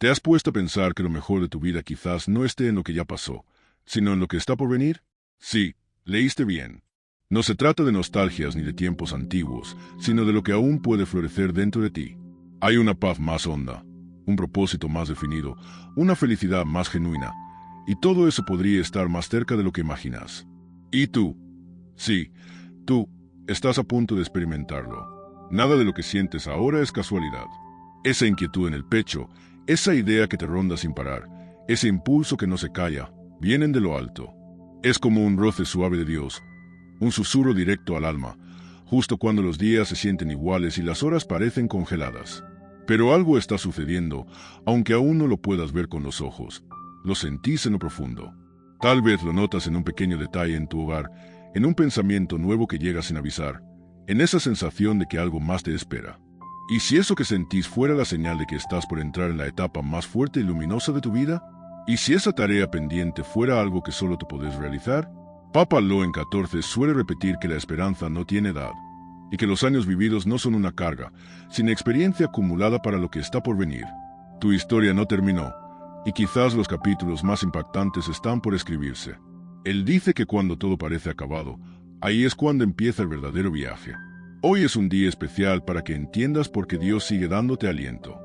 ¿Te has puesto a pensar que lo mejor de tu vida quizás no esté en lo que ya pasó, sino en lo que está por venir? Sí, leíste bien. No se trata de nostalgias ni de tiempos antiguos, sino de lo que aún puede florecer dentro de ti. Hay una paz más honda, un propósito más definido, una felicidad más genuina, y todo eso podría estar más cerca de lo que imaginas. ¿Y tú? Sí, tú estás a punto de experimentarlo. Nada de lo que sientes ahora es casualidad. Esa inquietud en el pecho, esa idea que te ronda sin parar, ese impulso que no se calla, vienen de lo alto. Es como un roce suave de Dios, un susurro directo al alma, justo cuando los días se sienten iguales y las horas parecen congeladas. Pero algo está sucediendo, aunque aún no lo puedas ver con los ojos. Lo sentís en lo profundo. Tal vez lo notas en un pequeño detalle en tu hogar, en un pensamiento nuevo que llega sin avisar, en esa sensación de que algo más te espera. ¿Y si eso que sentís fuera la señal de que estás por entrar en la etapa más fuerte y luminosa de tu vida? ¿Y si esa tarea pendiente fuera algo que solo tú podés realizar? Papa León XIV suele repetir que la esperanza no tiene edad, y que los años vividos no son una carga, sino experiencia acumulada para lo que está por venir. Tu historia no terminó, y quizás los capítulos más impactantes están por escribirse. Él dice que cuando todo parece acabado, ahí es cuando empieza el verdadero viaje. Hoy es un día especial para que entiendas por qué Dios sigue dándote aliento.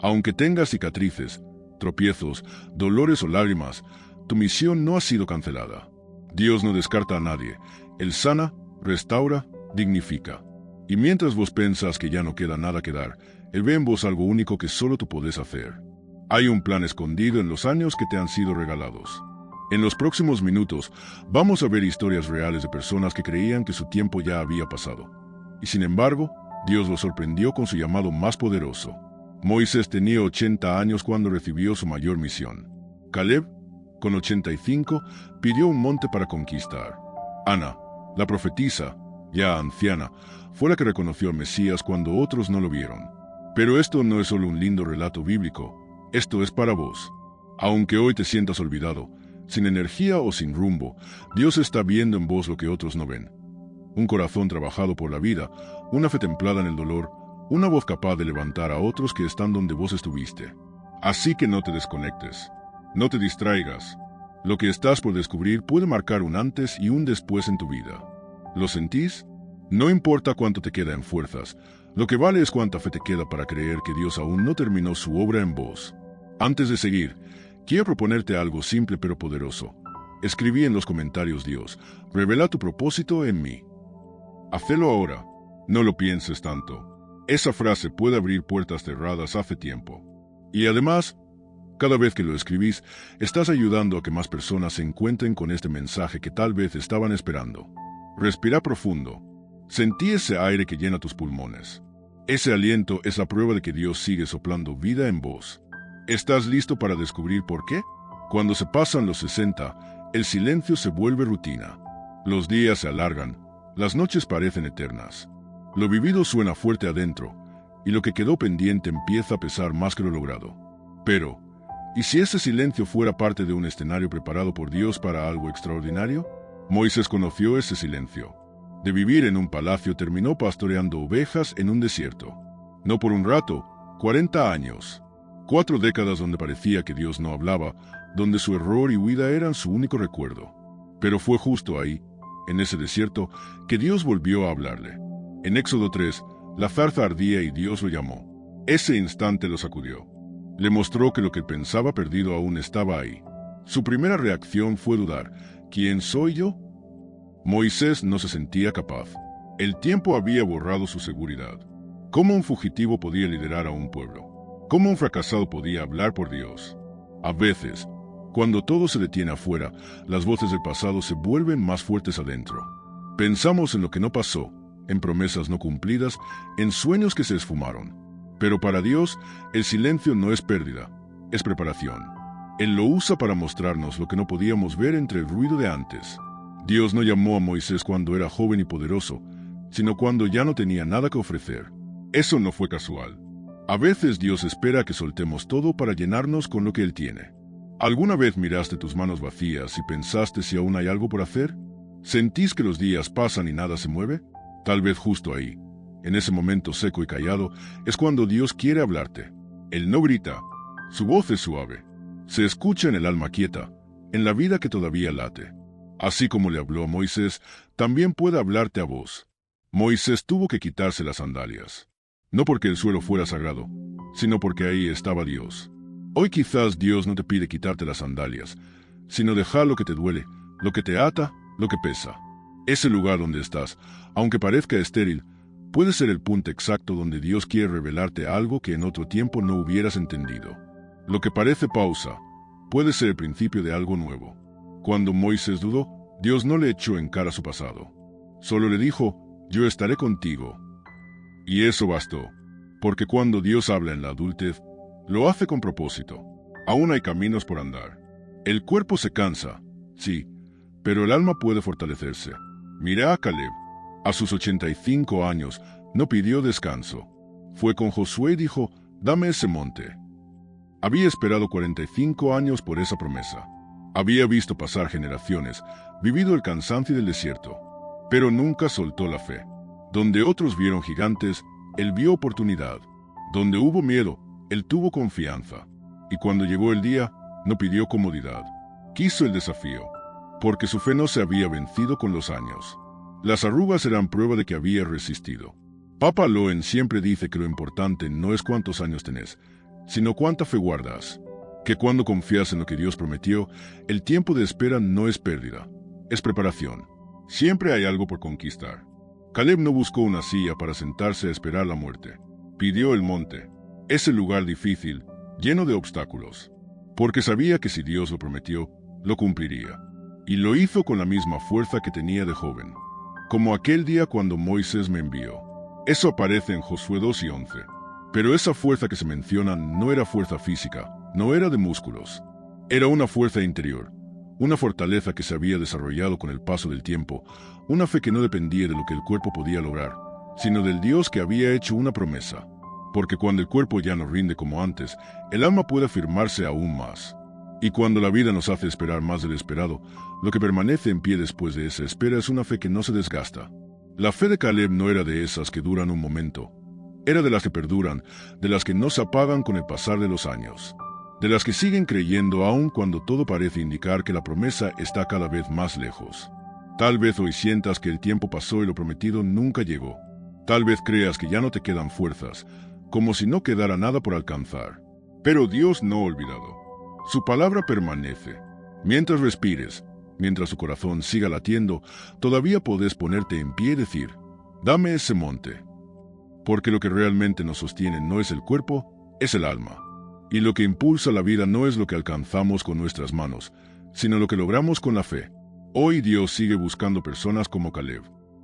Aunque tengas cicatrices, tropiezos, dolores o lágrimas, tu misión no ha sido cancelada. Dios no descarta a nadie. Él sana, restaura, dignifica. Y mientras vos pensas que ya no queda nada que dar, Él ve en vos algo único que solo tú podés hacer. Hay un plan escondido en los años que te han sido regalados. En los próximos minutos vamos a ver historias reales de personas que creían que su tiempo ya había pasado. Y sin embargo, Dios los sorprendió con su llamado más poderoso. Moisés tenía 80 años cuando recibió su mayor misión. Caleb, con 85, pidió un monte para conquistar. Ana, la profetisa, ya anciana, fue la que reconoció al Mesías cuando otros no lo vieron. Pero esto no es solo un lindo relato bíblico, esto es para vos. Aunque hoy te sientas olvidado, sin energía o sin rumbo, Dios está viendo en vos lo que otros no ven. Un corazón trabajado por la vida, una fe templada en el dolor, una voz capaz de levantar a otros que están donde vos estuviste. Así que no te desconectes, no te distraigas. Lo que estás por descubrir puede marcar un antes y un después en tu vida. ¿Lo sentís? No importa cuánto te queda en fuerzas, lo que vale es cuánta fe te queda para creer que Dios aún no terminó su obra en vos. Antes de seguir, quiero proponerte algo simple pero poderoso. Escribí en los comentarios Dios, revela tu propósito en mí. Hacelo ahora, no lo pienses tanto. Esa frase puede abrir puertas cerradas hace tiempo. Y además, cada vez que lo escribís, estás ayudando a que más personas se encuentren con este mensaje que tal vez estaban esperando. Respira profundo. Sentí ese aire que llena tus pulmones. Ese aliento es la prueba de que Dios sigue soplando vida en vos. ¿Estás listo para descubrir por qué? Cuando se pasan los 60, el silencio se vuelve rutina. Los días se alargan, las noches parecen eternas. Lo vivido suena fuerte adentro, y lo que quedó pendiente empieza a pesar más que lo logrado. Pero, ¿y si ese silencio fuera parte de un escenario preparado por Dios para algo extraordinario? Moisés conoció ese silencio. De vivir en un palacio terminó pastoreando ovejas en un desierto. No por un rato, 40 años. 4 décadas donde parecía que Dios no hablaba, donde su error y huida eran su único recuerdo. Pero fue justo ahí, en ese desierto, que Dios volvió a hablarle. En Éxodo 3, la zarza ardía y Dios lo llamó. Ese instante lo sacudió. Le mostró que lo que pensaba perdido aún estaba ahí. Su primera reacción fue dudar. ¿Quién soy yo? Moisés no se sentía capaz. El tiempo había borrado su seguridad. ¿Cómo un fugitivo podía liderar a un pueblo? ¿Cómo un fracasado podía hablar por Dios? A veces, cuando todo se detiene afuera, las voces del pasado se vuelven más fuertes adentro. Pensamos en lo que no pasó, en promesas no cumplidas, en sueños que se esfumaron. Pero para Dios, el silencio no es pérdida, es preparación. Él lo usa para mostrarnos lo que no podíamos ver entre el ruido de antes. Dios no llamó a Moisés cuando era joven y poderoso, sino cuando ya no tenía nada que ofrecer. Eso no fue casual. A veces Dios espera que soltemos todo para llenarnos con lo que Él tiene. ¿Alguna vez miraste tus manos vacías y pensaste si aún hay algo por hacer? ¿Sentís que los días pasan y nada se mueve? Tal vez justo ahí, en ese momento seco y callado, es cuando Dios quiere hablarte. Él no grita, Su voz es suave. Se escucha en el alma quieta, en la vida que todavía late. Así como le habló a Moisés, también puede hablarte a vos. Moisés tuvo que quitarse las sandalias. No porque el suelo fuera sagrado, sino porque ahí estaba Dios. Hoy quizás Dios no te pide quitarte las sandalias, sino dejar lo que te duele, lo que te ata, lo que pesa. Ese lugar donde estás, aunque parezca estéril, puede ser el punto exacto donde Dios quiere revelarte algo que en otro tiempo no hubieras entendido. Lo que parece pausa, puede ser el principio de algo nuevo. Cuando Moisés dudó, Dios no le echó en cara su pasado. Solo le dijo, yo estaré contigo. Y eso bastó, porque cuando Dios habla en la adultez, lo hace con propósito. Aún hay caminos por andar. El cuerpo se cansa, sí, pero el alma puede fortalecerse. Mira a Caleb. A sus 85 años no pidió descanso. Fue con Josué y dijo, dame ese monte. Había esperado 45 años por esa promesa. Había visto pasar generaciones, vivido el cansancio del desierto, pero nunca soltó la fe. Donde otros vieron gigantes, él vio oportunidad. Donde hubo miedo, él tuvo confianza. Y cuando llegó el día, no pidió comodidad. Quiso el desafío, porque su fe no se había vencido con los años. Las arrugas eran prueba de que había resistido. Papa Loen siempre dice que lo importante no es cuántos años tenés, sino cuánta fe guardas. Que cuando confías en lo que Dios prometió, el tiempo de espera no es pérdida, es preparación. Siempre hay algo por conquistar. Caleb no buscó una silla para sentarse a esperar la muerte. Pidió el monte, ese lugar difícil, lleno de obstáculos, porque sabía que si Dios lo prometió, lo cumpliría. Y lo hizo con la misma fuerza que tenía de joven. Como aquel día cuando Moisés me envió. Eso aparece en Josué 2 y 11. Pero esa fuerza que se menciona no era fuerza física, no era de músculos. Era una fuerza interior, una fortaleza que se había desarrollado con el paso del tiempo, una fe que no dependía de lo que el cuerpo podía lograr, sino del Dios que había hecho una promesa. Porque cuando el cuerpo ya no rinde como antes, el alma puede afirmarse aún más. Y cuando la vida nos hace esperar más del esperado, lo que permanece en pie después de esa espera es una fe que no se desgasta. La fe de Caleb no era de esas que duran un momento. Era de las que perduran, de las que no se apagan con el pasar de los años. De las que siguen creyendo aun cuando todo parece indicar que la promesa está cada vez más lejos. Tal vez hoy sientas que el tiempo pasó y lo prometido nunca llegó. Tal vez creas que ya no te quedan fuerzas, como si no quedara nada por alcanzar. Pero Dios no ha olvidado. Su palabra permanece. Mientras respires, mientras tu corazón siga latiendo, todavía podés ponerte en pie y decir, dame ese monte. Porque lo que realmente nos sostiene no es el cuerpo, es el alma. Y lo que impulsa la vida no es lo que alcanzamos con nuestras manos, sino lo que logramos con la fe. Hoy Dios sigue buscando personas como Caleb.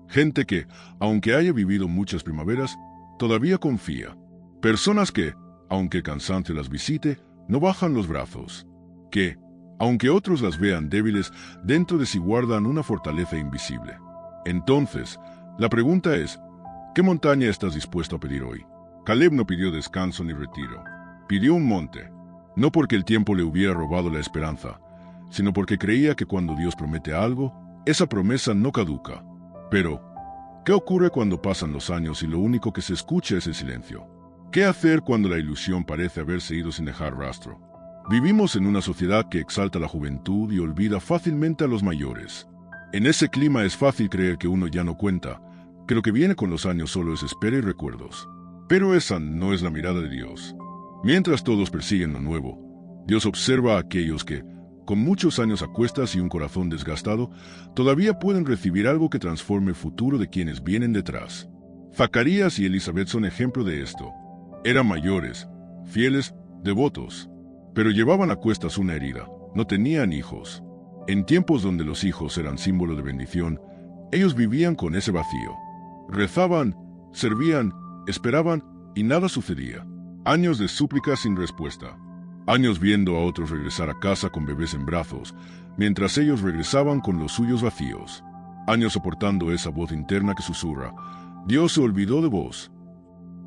Gente que, aunque haya vivido muchas primaveras, todavía confía. Personas que, aunque el cansancio las visite, no bajan los brazos. Que, aunque otros las vean débiles, dentro de sí guardan una fortaleza invisible. Entonces, la pregunta es, ¿qué montaña estás dispuesto a pedir hoy? Caleb no pidió descanso ni retiro. Pidió un monte, no porque el tiempo le hubiera robado la esperanza, sino porque creía que cuando Dios promete algo, esa promesa no caduca. Pero, ¿qué ocurre cuando pasan los años y lo único que se escucha es el silencio? ¿Qué hacer cuando la ilusión parece haberse ido sin dejar rastro? Vivimos en una sociedad que exalta la juventud y olvida fácilmente a los mayores. En ese clima es fácil creer que uno ya no cuenta, que lo que viene con los años solo es espera y recuerdos. Pero esa no es la mirada de Dios. Mientras todos persiguen lo nuevo, Dios observa a aquellos que, con muchos años a cuestas y un corazón desgastado, todavía pueden recibir algo que transforme el futuro de quienes vienen detrás. Zacarías y Elizabeth son ejemplo de esto. Eran mayores, fieles, devotos, pero llevaban a cuestas una herida, no tenían hijos. En tiempos donde los hijos eran símbolo de bendición, ellos vivían con ese vacío. Rezaban, servían, esperaban y nada sucedía. Años de súplicas sin respuesta. Años viendo a otros regresar a casa con bebés en brazos, mientras ellos regresaban con los suyos vacíos. Años soportando esa voz interna que susurra, Dios se olvidó de vos.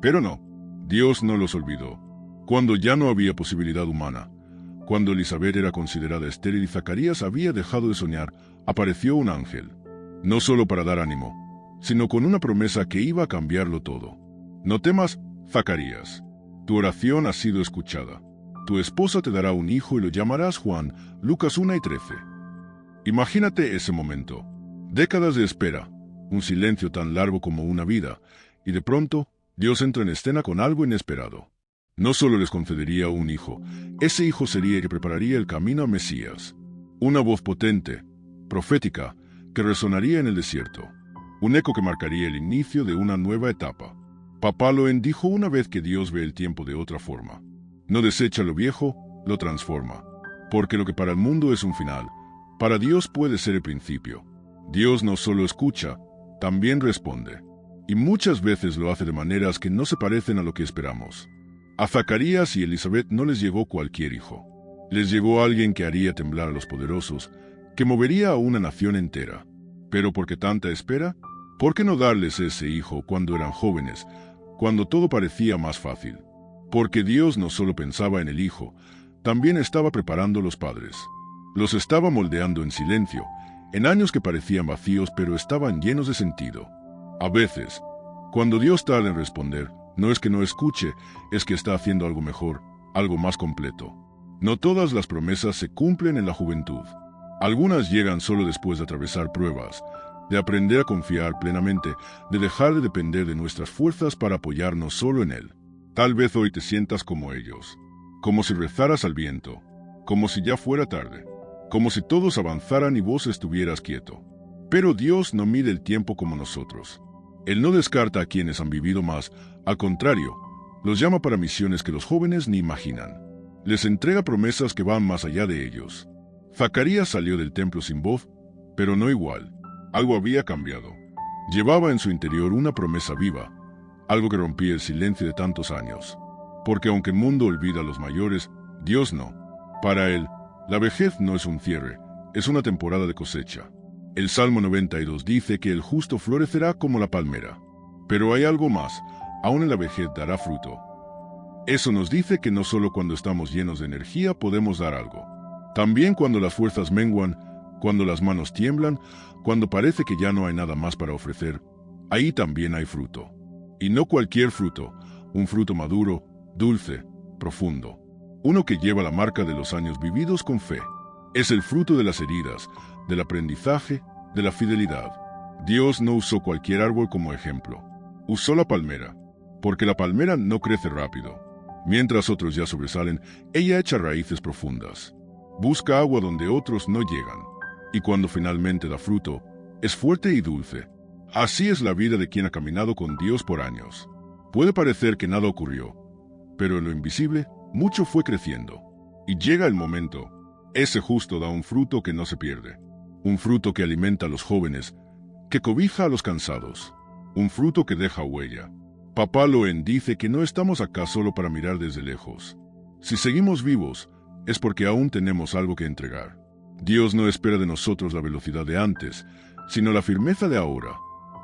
Pero no, Dios no los olvidó. Cuando ya no había posibilidad humana, cuando Elizabeth era considerada estéril y Zacarías había dejado de soñar, apareció un ángel. No solo para dar ánimo, sino con una promesa que iba a cambiarlo todo. No temas, Zacarías. Tu oración ha sido escuchada. Tu esposa te dará un hijo y lo llamarás Juan. Lucas 1:13. Imagínate ese momento. Décadas de espera, un silencio tan largo como una vida, y de pronto, Dios entra en escena con algo inesperado. No solo les concedería un hijo, ese hijo sería el que prepararía el camino a Mesías. Una voz potente, profética, que resonaría en el desierto. Un eco que marcaría el inicio de una nueva etapa. Papá Loen dijo una vez que Dios ve el tiempo de otra forma. No desecha lo viejo, lo transforma. Porque lo que para el mundo es un final, para Dios puede ser el principio. Dios no solo escucha, también responde. Y muchas veces lo hace de maneras que no se parecen a lo que esperamos. A Zacarías y Elizabeth no les llegó cualquier hijo. Les llegó alguien que haría temblar a los poderosos, que movería a una nación entera. Pero ¿por qué tanta espera? ¿Por qué no darles ese hijo cuando eran jóvenes, cuando todo parecía más fácil? Porque Dios no solo pensaba en el hijo, también estaba preparando los padres. Los estaba moldeando en silencio, en años que parecían vacíos pero estaban llenos de sentido. A veces, cuando Dios tarda en responder, no es que no escuche, es que está haciendo algo mejor, algo más completo. No todas las promesas se cumplen en la juventud. Algunas llegan solo después de atravesar pruebas, de aprender a confiar plenamente, de dejar de depender de nuestras fuerzas para apoyarnos solo en Él. Tal vez hoy te sientas como ellos, como si rezaras al viento, como si ya fuera tarde, como si todos avanzaran y vos estuvieras quieto. Pero Dios no mide el tiempo como nosotros. Él no descarta a quienes han vivido más, al contrario, los llama para misiones que los jóvenes ni imaginan. Les entrega promesas que van más allá de ellos. Zacarías salió del templo sin voz, pero no igual. Algo había cambiado. Llevaba en su interior una promesa viva, algo que rompía el silencio de tantos años. Porque aunque el mundo olvida a los mayores, Dios no. Para Él, la vejez no es un cierre, es una temporada de cosecha. El Salmo 92 dice que el justo florecerá como la palmera. Pero hay algo más, aún en la vejez dará fruto. Eso nos dice que no solo cuando estamos llenos de energía podemos dar algo. También cuando las fuerzas menguan, cuando las manos tiemblan, cuando parece que ya no hay nada más para ofrecer, ahí también hay fruto. Y no cualquier fruto, un fruto maduro, dulce, profundo. Uno que lleva la marca de los años vividos con fe. Es el fruto de las heridas, del aprendizaje, de la fidelidad. Dios no usó cualquier árbol como ejemplo. Usó la palmera, porque la palmera no crece rápido. Mientras otros ya sobresalen, ella echa raíces profundas. Busca agua donde otros no llegan. Y cuando finalmente da fruto, es fuerte y dulce. Así es la vida de quien ha caminado con Dios por años. Puede parecer que nada ocurrió, pero en lo invisible, mucho fue creciendo. Y llega el momento. Ese justo da un fruto que no se pierde. Un fruto que alimenta a los jóvenes, que cobija a los cansados. Un fruto que deja huella. Papá Loen dice que no estamos acá solo para mirar desde lejos. Si seguimos vivos, es porque aún tenemos algo que entregar. Dios no espera de nosotros la velocidad de antes, sino la firmeza de ahora.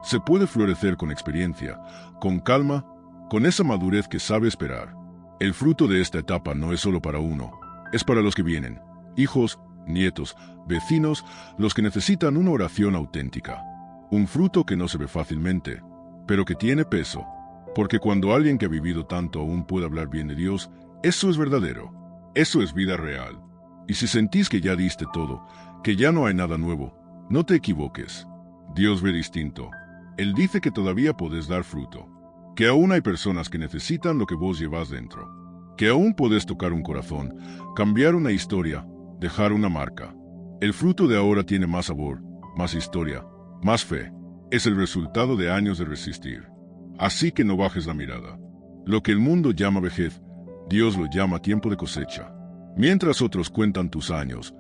Se puede florecer con experiencia, con calma, con esa madurez que sabe esperar. El fruto de esta etapa no es solo para uno, es para los que vienen, hijos, nietos, vecinos, los que necesitan una oración auténtica. Un fruto que no se ve fácilmente, pero que tiene peso, porque cuando alguien que ha vivido tanto aún puede hablar bien de Dios, eso es verdadero, eso es vida real. Y si sentís que ya diste todo, que ya no hay nada nuevo, no te equivoques. Dios ve distinto. Él dice que todavía podés dar fruto, que aún hay personas que necesitan lo que vos llevas dentro, que aún podés tocar un corazón, cambiar una historia, dejar una marca. El fruto de ahora tiene más sabor, más historia, más fe. Es el resultado de años de resistir. Así que no bajes la mirada. Lo que el mundo llama vejez, Dios lo llama tiempo de cosecha. Mientras otros cuentan tus años,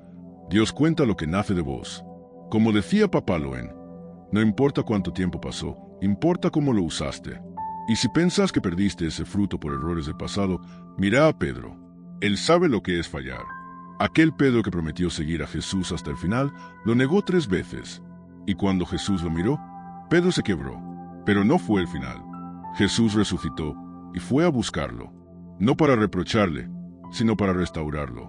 Dios cuenta lo que nace de vos. Como decía Papá Loen, no importa cuánto tiempo pasó, importa cómo lo usaste. Y si pensás que perdiste ese fruto por errores del pasado, mira a Pedro. Él sabe lo que es fallar. Aquel Pedro que prometió seguir a Jesús hasta el final, lo negó 3 veces. Y cuando Jesús lo miró, Pedro se quebró. Pero no fue el final. Jesús resucitó y fue a buscarlo. No para reprocharle, sino para restaurarlo.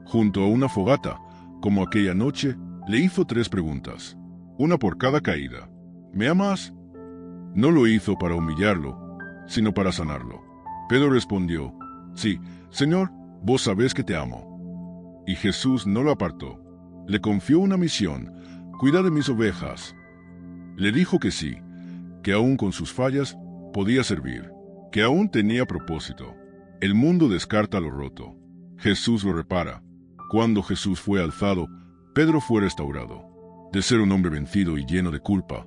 Junto a una fogata, como aquella noche, le hizo 3 preguntas. Una por cada caída. ¿Me amas? No lo hizo para humillarlo, sino para sanarlo. Pedro respondió, sí, Señor, vos sabés que te amo. Y Jesús no lo apartó. Le confió una misión: cuida de mis ovejas. Le dijo que sí, que aún con sus fallas podía servir, que aún tenía propósito. El mundo descarta lo roto. Jesús lo repara. Cuando Jesús fue alzado, Pedro fue restaurado. De ser un hombre vencido y lleno de culpa,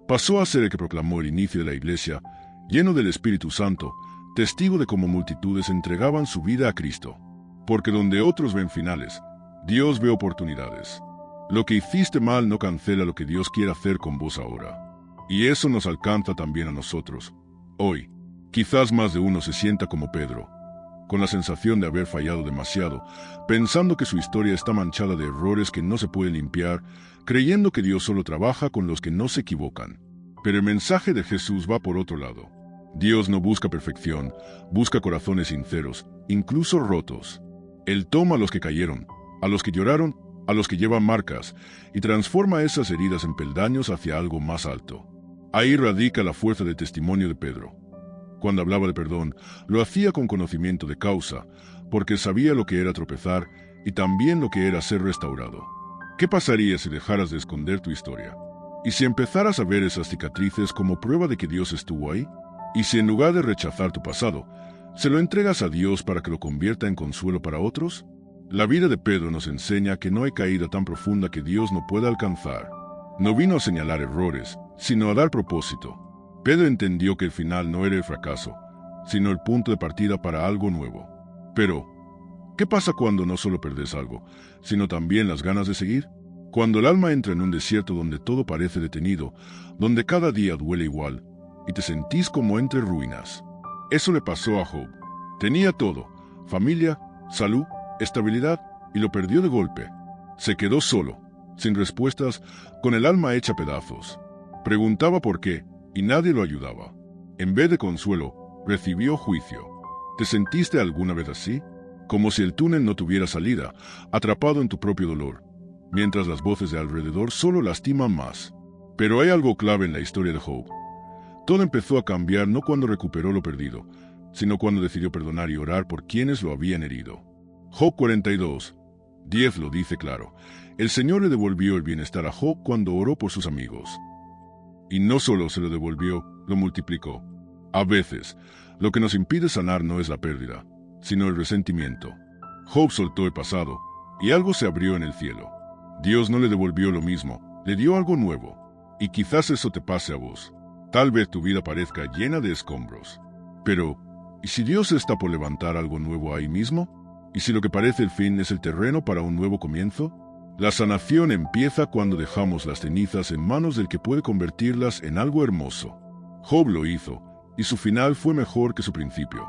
pasó a ser el que proclamó el inicio de la iglesia, lleno del Espíritu Santo, testigo de cómo multitudes entregaban su vida a Cristo. Porque donde otros ven finales, Dios ve oportunidades. Lo que hiciste mal no cancela lo que Dios quiere hacer con vos ahora. Y eso nos alcanza también a nosotros. Hoy, quizás más de uno se sienta como Pedro, con la sensación de haber fallado demasiado, pensando que su historia está manchada de errores que no se pueden limpiar, creyendo que Dios solo trabaja con los que no se equivocan. Pero el mensaje de Jesús va por otro lado. Dios no busca perfección, busca corazones sinceros, incluso rotos. Él toma a los que cayeron, a los que lloraron, a los que llevan marcas, y transforma esas heridas en peldaños hacia algo más alto. Ahí radica la fuerza del testimonio de Pedro. Cuando hablaba de perdón, lo hacía con conocimiento de causa, porque sabía lo que era tropezar y también lo que era ser restaurado. ¿Qué pasaría si dejaras de esconder tu historia? ¿Y si empezaras a ver esas cicatrices como prueba de que Dios estuvo ahí? ¿Y si en lugar de rechazar tu pasado, se lo entregas a Dios para que lo convierta en consuelo para otros? La vida de Pedro nos enseña que no hay caída tan profunda que Dios no pueda alcanzar. No vino a señalar errores, sino a dar propósito. Pedro entendió que el final no era el fracaso, sino el punto de partida para algo nuevo. Pero, ¿qué pasa cuando no solo perdés algo, sino también las ganas de seguir? Cuando el alma entra en un desierto donde todo parece detenido, donde cada día duele igual, y te sentís como entre ruinas. Eso le pasó a Job. Tenía todo: familia, salud, estabilidad, y lo perdió de golpe. Se quedó solo, sin respuestas, con el alma hecha pedazos. Preguntaba por qué, y nadie lo ayudaba. En vez de consuelo, recibió juicio. ¿Te sentiste alguna vez así? Como si el túnel no tuviera salida, atrapado en tu propio dolor, mientras las voces de alrededor solo lastiman más. Pero hay algo clave en la historia de Job. Todo empezó a cambiar no cuando recuperó lo perdido, sino cuando decidió perdonar y orar por quienes lo habían herido. Job 42:10 lo dice claro. El Señor le devolvió el bienestar a Job cuando oró por sus amigos. Y no solo se lo devolvió, lo multiplicó. A veces, lo que nos impide sanar no es la pérdida, sino el resentimiento. Job soltó el pasado, y algo se abrió en el cielo. Dios no le devolvió lo mismo, le dio algo nuevo. Y quizás eso te pase a vos. Tal vez tu vida parezca llena de escombros. Pero, ¿y si Dios está por levantar algo nuevo ahí mismo? ¿Y si lo que parece el fin es el terreno para un nuevo comienzo? La sanación empieza cuando dejamos las cenizas en manos del que puede convertirlas en algo hermoso. Job lo hizo, y su final fue mejor que su principio.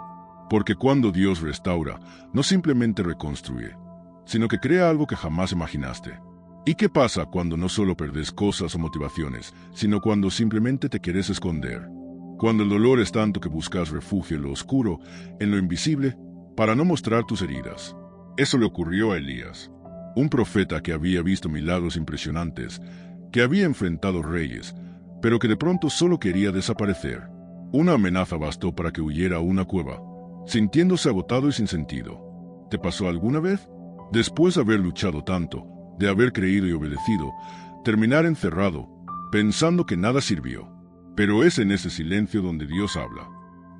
Porque cuando Dios restaura, no simplemente reconstruye, sino que crea algo que jamás imaginaste. ¿Y qué pasa cuando no solo perdés cosas o motivaciones, sino cuando simplemente te querés esconder? Cuando el dolor es tanto que buscas refugio en lo oscuro, en lo invisible, para no mostrar tus heridas. Eso le ocurrió a Elías, un profeta que había visto milagros impresionantes, que había enfrentado reyes, pero que de pronto solo quería desaparecer. Una amenaza bastó para que huyera a una cueva, sintiéndose agotado y sin sentido. ¿Te pasó alguna vez? Después de haber luchado tanto, de haber creído y obedecido, terminar encerrado, pensando que nada sirvió. Pero es en ese silencio donde Dios habla,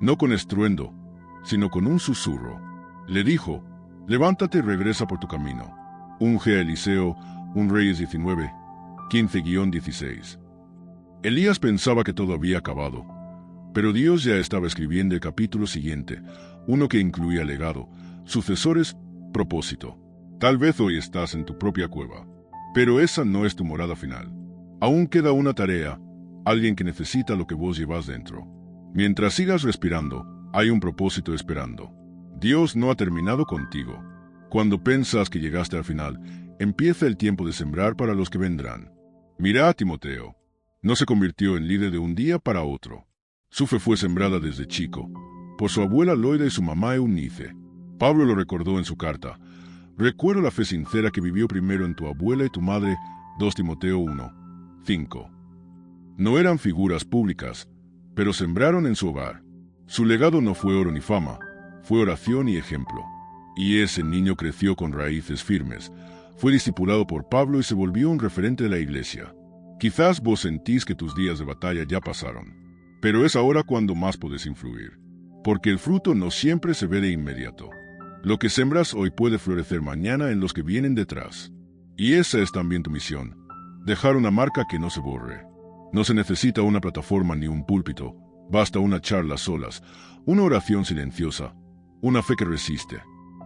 no con estruendo, sino con un susurro. Le dijo: levántate y regresa por tu camino. Unge a Eliseo, 1 Reyes 19, 15-16. Elías pensaba que todo había acabado, pero Dios ya estaba escribiendo el capítulo siguiente, uno que incluía legado, sucesores, propósito. Tal vez hoy estás en tu propia cueva, pero esa no es tu morada final. Aún queda una tarea, alguien que necesita lo que vos llevas dentro. Mientras sigas respirando, hay un propósito esperando. Dios no ha terminado contigo. Cuando piensas que llegaste al final, empieza el tiempo de sembrar para los que vendrán. Mira a Timoteo. No se convirtió en líder de un día para otro. Su fe fue sembrada desde chico, por su abuela Loida y su mamá Eunice. Pablo lo recordó en su carta. Recuerdo la fe sincera que vivió primero en tu abuela y tu madre, 2 Timoteo 1:5. No eran figuras públicas, pero sembraron en su hogar. Su legado no fue oro ni fama, fue oración y ejemplo. Y ese niño creció con raíces firmes. Fue discipulado por Pablo y se volvió un referente de la iglesia. Quizás vos sentís que tus días de batalla ya pasaron, pero es ahora cuando más podés influir, porque el fruto no siempre se ve de inmediato. Lo que sembras hoy puede florecer mañana en los que vienen detrás. Y esa es también tu misión, dejar una marca que no se borre. No se necesita una plataforma ni un púlpito, basta una charla a solas, una oración silenciosa, una fe que resiste.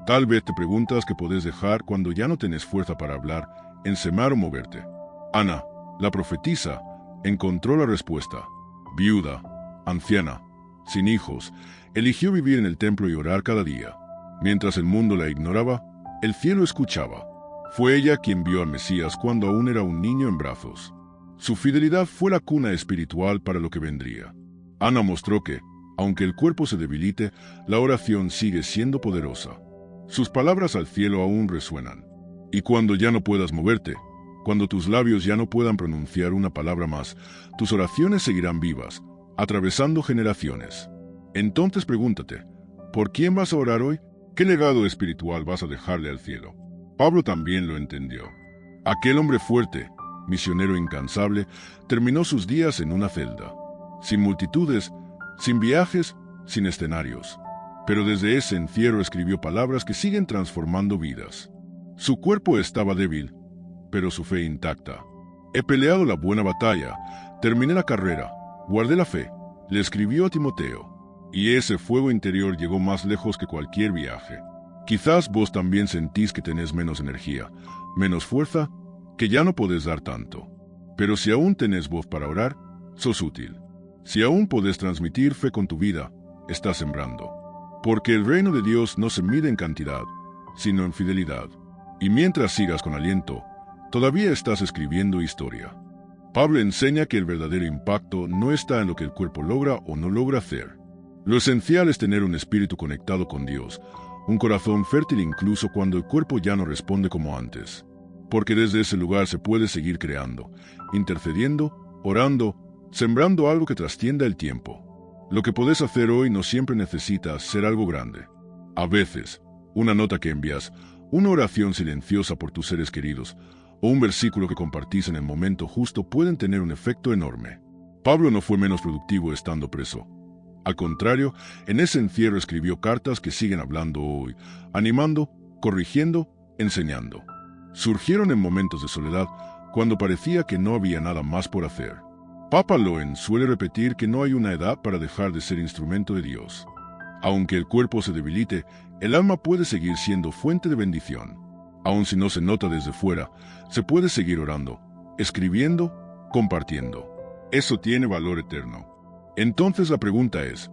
Tal vez te preguntas qué podés dejar cuando ya no tenés fuerza para hablar, enseñar o moverte. Ana, la profetisa, encontró la respuesta. Viuda, anciana, sin hijos, eligió vivir en el templo y orar cada día. Mientras el mundo la ignoraba, el cielo escuchaba. Fue ella quien vio al Mesías cuando aún era un niño en brazos. Su fidelidad fue la cuna espiritual para lo que vendría. Ana mostró que, aunque el cuerpo se debilite, la oración sigue siendo poderosa. Sus palabras al cielo aún resuenan. Y cuando ya no puedas moverte, cuando tus labios ya no puedan pronunciar una palabra más, tus oraciones seguirán vivas, atravesando generaciones. Entonces pregúntate, ¿por quién vas a orar hoy? ¿Qué legado espiritual vas a dejarle al cielo? Pablo también lo entendió. Aquel hombre fuerte, misionero incansable, terminó sus días en una celda, sin multitudes, sin viajes, sin escenarios. Pero desde ese encierro escribió palabras que siguen transformando vidas. Su cuerpo estaba débil, pero su fe intacta. He peleado la buena batalla, terminé la carrera, guardé la fe, le escribió a Timoteo. Y ese fuego interior llegó más lejos que cualquier viaje. Quizás vos también sentís que tenés menos energía, menos fuerza, que ya no podés dar tanto. Pero si aún tenés voz para orar, sos útil. Si aún podés transmitir fe con tu vida, estás sembrando. Porque el reino de Dios no se mide en cantidad, sino en fidelidad. Y mientras sigas con aliento, todavía estás escribiendo historia. Pablo enseña que el verdadero impacto no está en lo que el cuerpo logra o no logra hacer. Lo esencial es tener un espíritu conectado con Dios, un corazón fértil incluso cuando el cuerpo ya no responde como antes. Porque desde ese lugar se puede seguir creando, intercediendo, orando, sembrando algo que trascienda el tiempo. Lo que podés hacer hoy no siempre necesita ser algo grande. A veces, una nota que envías, una oración silenciosa por tus seres queridos, o un versículo que compartís en el momento justo pueden tener un efecto enorme. Pablo no fue menos productivo estando preso. Al contrario, en ese encierro escribió cartas que siguen hablando hoy, animando, corrigiendo, enseñando. Surgieron en momentos de soledad, cuando parecía que no había nada más por hacer. Papa Loen suele repetir que no hay una edad para dejar de ser instrumento de Dios. Aunque el cuerpo se debilite, el alma puede seguir siendo fuente de bendición. Aun si no se nota desde fuera, se puede seguir orando, escribiendo, compartiendo. Eso tiene valor eterno. Entonces la pregunta es,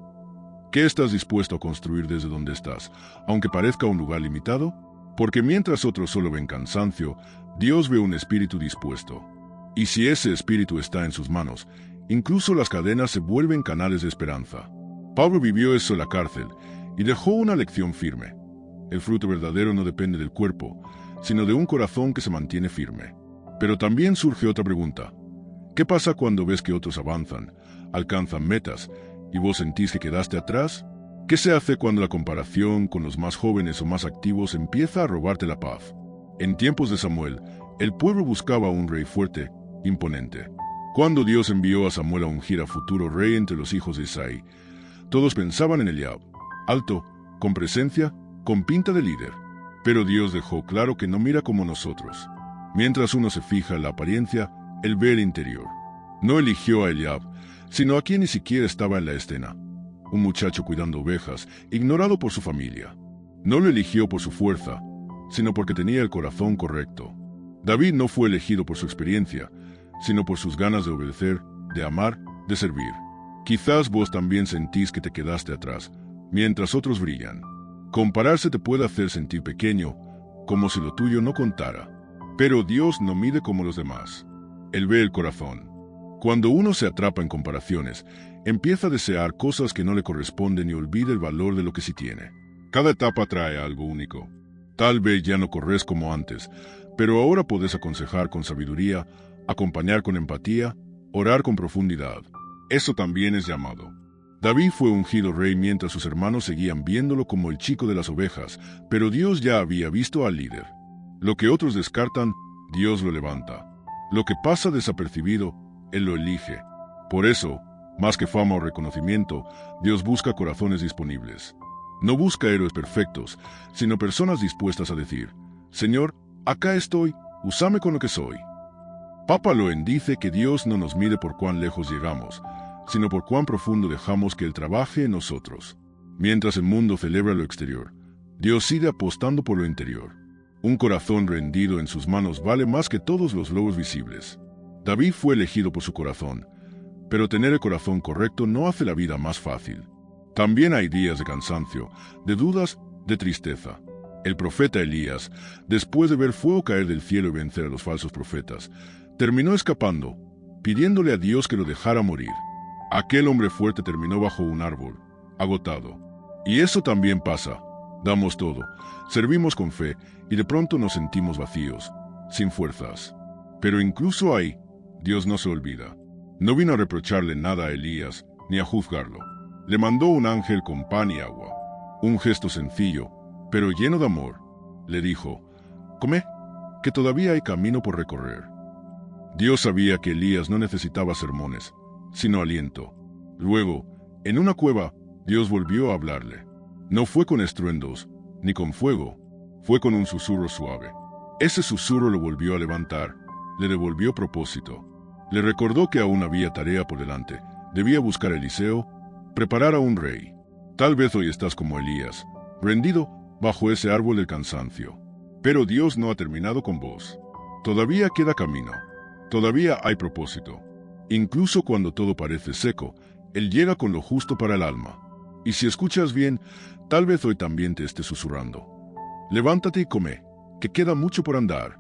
¿qué estás dispuesto a construir desde donde estás, aunque parezca un lugar limitado? Porque mientras otros solo ven cansancio, Dios ve un espíritu dispuesto. Y si ese espíritu está en sus manos, incluso las cadenas se vuelven canales de esperanza. Pablo vivió eso en la cárcel y dejó una lección firme. El fruto verdadero no depende del cuerpo, sino de un corazón que se mantiene firme. Pero también surge otra pregunta. ¿Qué pasa cuando ves que otros avanzan, alcanzan metas, y vos sentís que quedaste atrás? ¿Qué se hace cuando la comparación con los más jóvenes o más activos empieza a robarte la paz? En tiempos de Samuel, el pueblo buscaba un rey fuerte, imponente. Cuando Dios envió a Samuel a ungir a futuro rey entre los hijos de Isaí, todos pensaban en Eliab, alto, con presencia, con pinta de líder. Pero Dios dejó claro que no mira como nosotros. Mientras uno se fija en la apariencia, él ve el interior. No eligió a Eliab, sino a quien ni siquiera estaba en la escena. Un muchacho cuidando ovejas, ignorado por su familia. No lo eligió por su fuerza, sino porque tenía el corazón correcto. David no fue elegido por su experiencia, sino por sus ganas de obedecer, de amar, de servir. Quizás vos también sentís que te quedaste atrás, mientras otros brillan. Compararse te puede hacer sentir pequeño, como si lo tuyo no contara. Pero Dios no mide como los demás. Él ve el corazón. Cuando uno se atrapa en comparaciones, empieza a desear cosas que no le corresponden y olvida el valor de lo que sí tiene. Cada etapa trae algo único. Tal vez ya no corres como antes, pero ahora podés aconsejar con sabiduría, acompañar con empatía, orar con profundidad. Eso también es llamado. David fue ungido rey mientras sus hermanos seguían viéndolo como el chico de las ovejas, pero Dios ya había visto al líder. Lo que otros descartan, Dios lo levanta. Lo que pasa desapercibido, Él lo elige. Por eso, más que fama o reconocimiento, Dios busca corazones disponibles. No busca héroes perfectos, sino personas dispuestas a decir: Señor, acá estoy, úsame con lo que soy. Papa Loen dice que Dios no nos mide por cuán lejos llegamos, sino por cuán profundo dejamos que Él trabaje en nosotros. Mientras el mundo celebra lo exterior, Dios sigue apostando por lo interior. Un corazón rendido en sus manos vale más que todos los logros visibles. David fue elegido por su corazón, pero tener el corazón correcto no hace la vida más fácil. También hay días de cansancio, de dudas, de tristeza. El profeta Elías, después de ver fuego caer del cielo y vencer a los falsos profetas, terminó escapando, pidiéndole a Dios que lo dejara morir. Aquel hombre fuerte terminó bajo un árbol, agotado. Y eso también pasa. Damos todo, servimos con fe y de pronto nos sentimos vacíos, sin fuerzas. Pero incluso ahí, Dios no se olvida. No vino a reprocharle nada a Elías, ni a juzgarlo. Le mandó un ángel con pan y agua. Un gesto sencillo, pero lleno de amor. Le dijo: come, que todavía hay camino por recorrer. Dios sabía que Elías no necesitaba sermones, sino aliento. Luego, en una cueva, Dios volvió a hablarle. No fue con estruendos, ni con fuego, fue con un susurro suave. Ese susurro lo volvió a levantar, le devolvió propósito. Le recordó que aún había tarea por delante. Debía buscar a Eliseo, preparar a un rey. Tal vez hoy estás como Elías, rendido bajo ese árbol del cansancio. Pero Dios no ha terminado con vos. Todavía queda camino. Todavía hay propósito. Incluso cuando todo parece seco, Él llega con lo justo para el alma. Y si escuchas bien, tal vez hoy también te esté susurrando: levántate y come, que queda mucho por andar.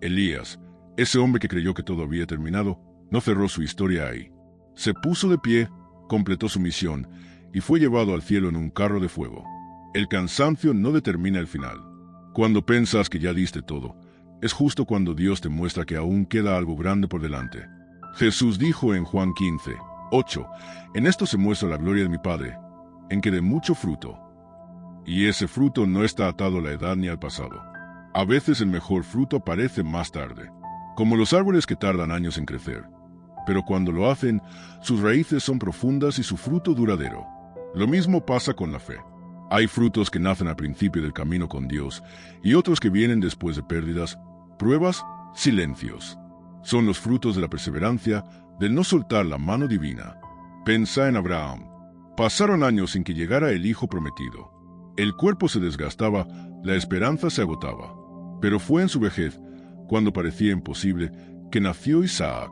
Elías, ese hombre que creyó que todo había terminado, no cerró su historia ahí. Se puso de pie, completó su misión y fue llevado al cielo en un carro de fuego. El cansancio no determina el final. Cuando piensas que ya diste todo, es justo cuando Dios te muestra que aún queda algo grande por delante. Jesús dijo en Juan 15:8: en esto se muestra la gloria de mi Padre, en que dé mucho fruto. Y ese fruto no está atado a la edad ni al pasado. A veces el mejor fruto aparece más tarde, como los árboles que tardan años en crecer. Pero cuando lo hacen, sus raíces son profundas y su fruto duradero. Lo mismo pasa con la fe. Hay frutos que nacen al principio del camino con Dios y otros que vienen después de pérdidas, pruebas, silencios. Son los frutos de la perseverancia, del no soltar la mano divina. Pensá en Abraham. Pasaron años sin que llegara el hijo prometido. El cuerpo se desgastaba, la esperanza se agotaba. Pero fue en su vejez, cuando parecía imposible, que nació Isaac.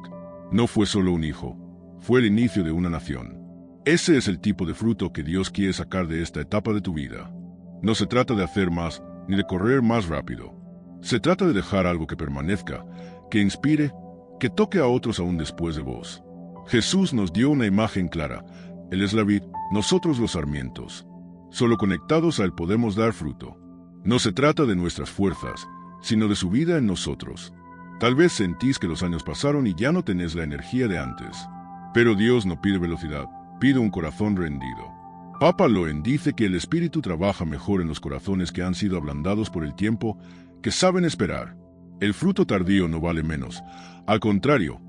No fue solo un hijo, fue el inicio de una nación. Ese es el tipo de fruto que Dios quiere sacar de esta etapa de tu vida. No se trata de hacer más, ni de correr más rápido. Se trata de dejar algo que permanezca, que inspire, que toque a otros aún después de vos. Jesús nos dio una imagen clara. Él es la vid, nosotros los sarmientos. Solo conectados a Él podemos dar fruto. No se trata de nuestras fuerzas, sino de su vida en nosotros. Tal vez sentís que los años pasaron y ya no tenés la energía de antes. Pero Dios no pide velocidad, pide un corazón rendido. Papa Loen dice que el Espíritu trabaja mejor en los corazones que han sido ablandados por el tiempo, que saben esperar. El fruto tardío no vale menos. Al contrario,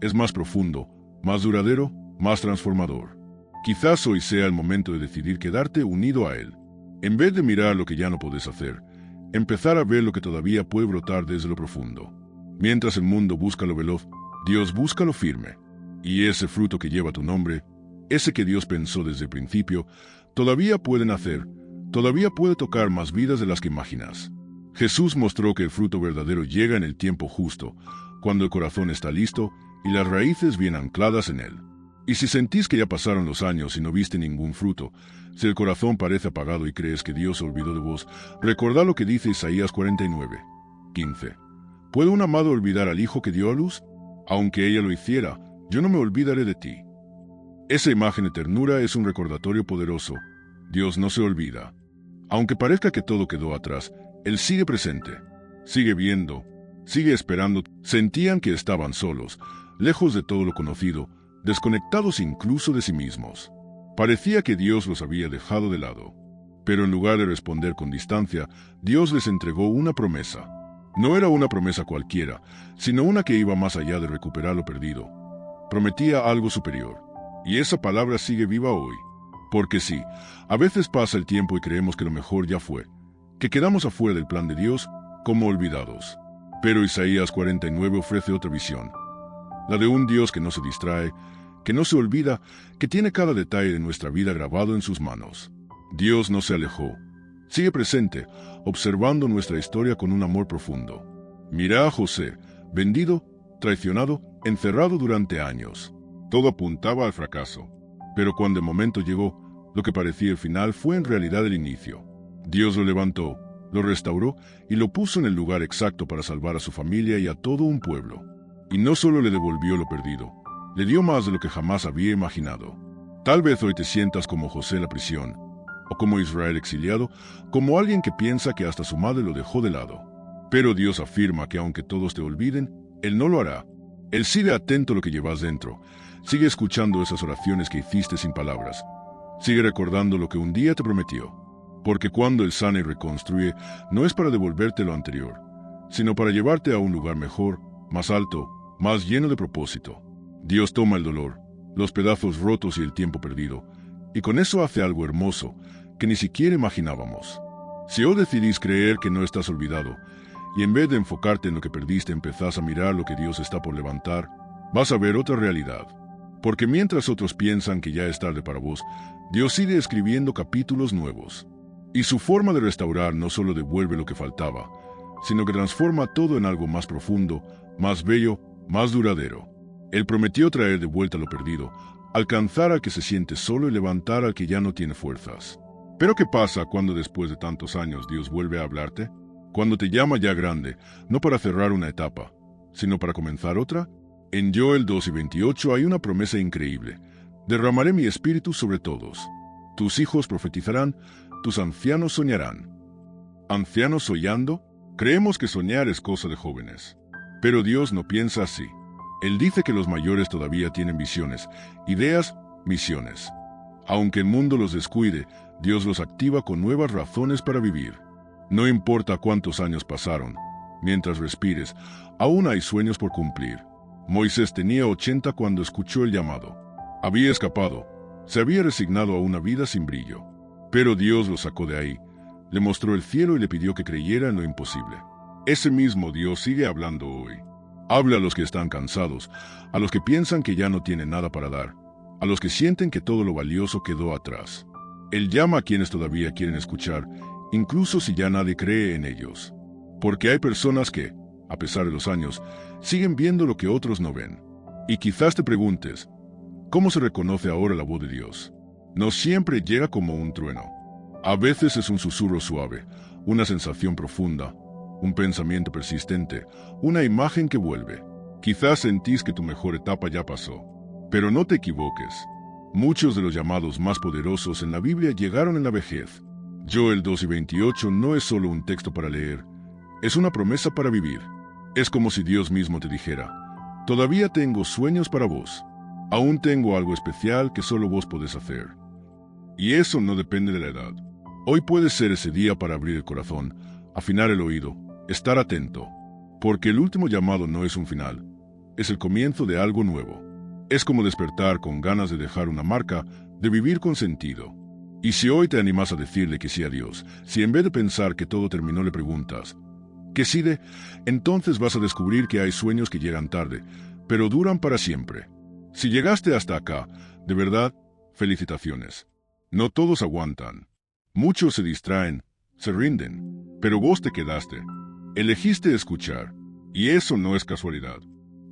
es más profundo, más duradero, más transformador. Quizás hoy sea el momento de decidir quedarte unido a Él. En vez de mirar lo que ya no podés hacer, empezar a ver lo que todavía puede brotar desde lo profundo. Mientras el mundo busca lo veloz, Dios busca lo firme. Y ese fruto que lleva tu nombre, ese que Dios pensó desde el principio, todavía puede nacer, todavía puede tocar más vidas de las que imaginas. Jesús mostró que el fruto verdadero llega en el tiempo justo, cuando el corazón está listo y las raíces bien ancladas en él. Y si sentís que ya pasaron los años y no viste ningún fruto, si el corazón parece apagado y crees que Dios se olvidó de vos, recordá lo que dice Isaías 49:15. ¿Puede un amado olvidar al hijo que dio a luz? Aunque ella lo hiciera, yo no me olvidaré de ti. Esa imagen de ternura es un recordatorio poderoso. Dios no se olvida. Aunque parezca que todo quedó atrás, Él sigue presente, sigue viendo, sigue esperando. Sentían que estaban solos, lejos de todo lo conocido, desconectados incluso de sí mismos. Parecía que Dios los había dejado de lado. Pero en lugar de responder con distancia, Dios les entregó una promesa. No era una promesa cualquiera, sino una que iba más allá de recuperar lo perdido. Prometía algo superior. Y esa palabra sigue viva hoy. Porque sí, a veces pasa el tiempo y creemos que lo mejor ya fue, que quedamos afuera del plan de Dios, como olvidados. Pero Isaías 49 ofrece otra visión, la de un Dios que no se distrae, que no se olvida, que tiene cada detalle de nuestra vida grabado en sus manos. Dios no se alejó, sigue presente, observando nuestra historia con un amor profundo. Mira a José, vendido, traicionado, encerrado durante años. Todo apuntaba al fracaso. Pero cuando el momento llegó, lo que parecía el final fue en realidad el inicio. Dios lo levantó, lo restauró y lo puso en el lugar exacto para salvar a su familia y a todo un pueblo. Y no solo le devolvió lo perdido, le dio más de lo que jamás había imaginado. Tal vez hoy te sientas como José en la prisión, o como Israel exiliado, como alguien que piensa que hasta su madre lo dejó de lado. Pero Dios afirma que aunque todos te olviden, Él no lo hará. Él sigue atento a lo que llevas dentro. Sigue escuchando esas oraciones que hiciste sin palabras. Sigue recordando lo que un día te prometió. Porque cuando Él sana y reconstruye, no es para devolverte lo anterior, sino para llevarte a un lugar mejor, más alto, más lleno de propósito. Dios toma el dolor, los pedazos rotos y el tiempo perdido, y con eso hace algo hermoso que ni siquiera imaginábamos. Si hoy decidís creer que no estás olvidado, y en vez de enfocarte en lo que perdiste empezás a mirar lo que Dios está por levantar, vas a ver otra realidad. Porque mientras otros piensan que ya es tarde para vos, Dios sigue escribiendo capítulos nuevos. Y su forma de restaurar no solo devuelve lo que faltaba, sino que transforma todo en algo más profundo, más bello, más duradero. Él prometió traer de vuelta lo perdido, alcanzar al que se siente solo y levantar al que ya no tiene fuerzas. Pero ¿qué pasa cuando después de tantos años Dios vuelve a hablarte? Cuando te llama ya grande, no para cerrar una etapa, sino para comenzar otra. En Joel 2:28 hay una promesa increíble. Derramaré mi espíritu sobre todos. Tus hijos profetizarán, tus ancianos soñarán. ¿Ancianos soñando? Creemos que soñar es cosa de jóvenes. Pero Dios no piensa así. Él dice que los mayores todavía tienen visiones, ideas, misiones. Aunque el mundo los descuide, Dios los activa con nuevas razones para vivir. No importa cuántos años pasaron, mientras respires, aún hay sueños por cumplir. Moisés tenía 80 cuando escuchó el llamado. Había escapado, se había resignado a una vida sin brillo. Pero Dios lo sacó de ahí, le mostró el cielo y le pidió que creyera en lo imposible. Ese mismo Dios sigue hablando hoy. Habla a los que están cansados, a los que piensan que ya no tienen nada para dar, a los que sienten que todo lo valioso quedó atrás. Él llama a quienes todavía quieren escuchar, incluso si ya nadie cree en ellos. Porque hay personas que, a pesar de los años, siguen viendo lo que otros no ven. Y quizás te preguntes, ¿cómo se reconoce ahora la voz de Dios? No siempre llega como un trueno. A veces es un susurro suave, una sensación profunda, un pensamiento persistente, una imagen que vuelve. Quizás sentís que tu mejor etapa ya pasó. Pero no te equivoques. Muchos de los llamados más poderosos en la Biblia llegaron en la vejez. Joel 2:28 no es solo un texto para leer, es una promesa para vivir. Es como si Dios mismo te dijera, todavía tengo sueños para vos. Aún tengo algo especial que solo vos podés hacer. Y eso no depende de la edad. Hoy puede ser ese día para abrir el corazón, afinar el oído, estar atento. Porque el último llamado no es un final, es el comienzo de algo nuevo. Es como despertar con ganas de dejar una marca, de vivir con sentido. Y si hoy te animas a decirle que sí a Dios, si en vez de pensar que todo terminó le preguntas, ¿qué sigue? Entonces vas a descubrir que hay sueños que llegan tarde, pero duran para siempre. Si llegaste hasta acá, de verdad, felicitaciones. No todos aguantan. Muchos se distraen, se rinden, pero vos te quedaste. Elegiste escuchar, y eso no es casualidad.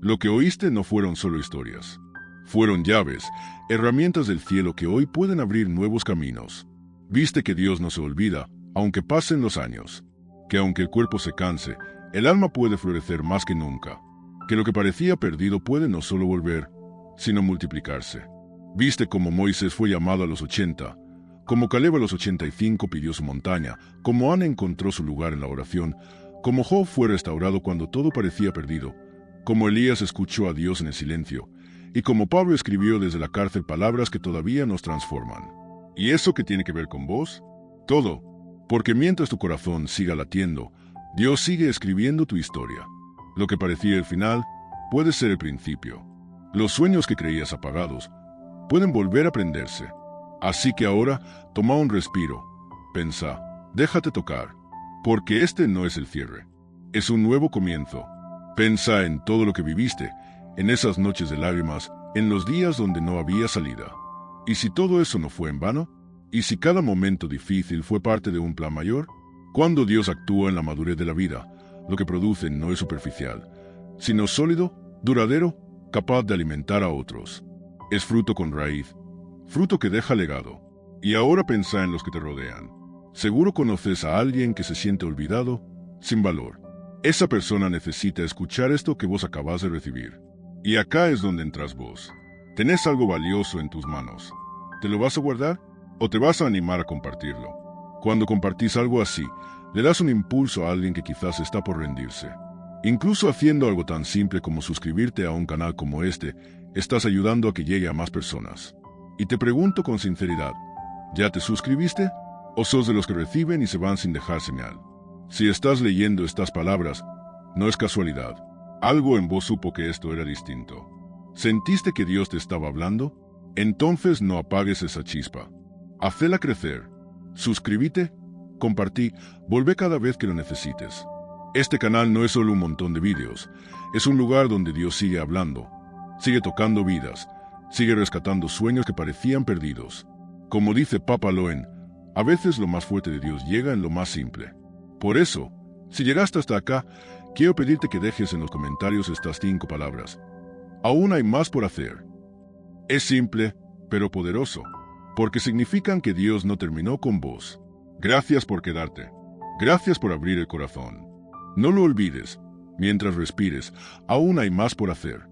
Lo que oíste no fueron solo historias. Fueron llaves, herramientas del cielo que hoy pueden abrir nuevos caminos. Viste que Dios no se olvida, aunque pasen los años. Que aunque el cuerpo se canse, el alma puede florecer más que nunca. Que lo que parecía perdido puede no solo volver, sino multiplicarse. Viste cómo Moisés fue llamado a los 80, como Caleb a los 85 pidió su montaña, como Ana encontró su lugar en la oración, como Job fue restaurado cuando todo parecía perdido, como Elías escuchó a Dios en el silencio, y como Pablo escribió desde la cárcel palabras que todavía nos transforman. ¿Y eso qué tiene que ver con vos? Todo, porque mientras tu corazón siga latiendo, Dios sigue escribiendo tu historia. Lo que parecía el final puede ser el principio. Los sueños que creías apagados pueden volver a prenderse. Así que ahora toma un respiro, pensá, déjate tocar, porque este no es el cierre, es un nuevo comienzo. Pensá en todo lo que viviste, en esas noches de lágrimas, en los días donde no había salida. ¿Y si todo eso no fue en vano? ¿Y si cada momento difícil fue parte de un plan mayor? Cuando Dios actúa en la madurez de la vida, lo que produce no es superficial, sino sólido, duradero, capaz de alimentar a otros. Es fruto con raíz, fruto que deja legado. Y ahora pensá en los que te rodean. Seguro conoces a alguien que se siente olvidado, sin valor. Esa persona necesita escuchar esto que vos acabás de recibir. Y acá es donde entras vos. Tenés algo valioso en tus manos. ¿Te lo vas a guardar o te vas a animar a compartirlo? Cuando compartís algo así, le das un impulso a alguien que quizás está por rendirse. Incluso haciendo algo tan simple como suscribirte a un canal como este, estás ayudando a que llegue a más personas. Y te pregunto con sinceridad, ¿ya te suscribiste? ¿O sos de los que reciben y se van sin dejar señal? Si estás leyendo estas palabras, no es casualidad. Algo en vos supo que esto era distinto. ¿Sentiste que Dios te estaba hablando? Entonces no apagues esa chispa. Hacela crecer. Suscríbete, compartí, volvé cada vez que lo necesites. Este canal no es solo un montón de vídeos, es un lugar donde Dios sigue hablando, sigue tocando vidas, sigue rescatando sueños que parecían perdidos. Como dice Papa Loen, a veces lo más fuerte de Dios llega en lo más simple. Por eso, si llegaste hasta acá, quiero pedirte que dejes en los comentarios estas 5 palabras. Aún hay más por hacer. Es simple, pero poderoso, porque significan que Dios no terminó con vos. Gracias por quedarte. Gracias por abrir el corazón. No lo olvides, mientras respires, aún hay más por hacer.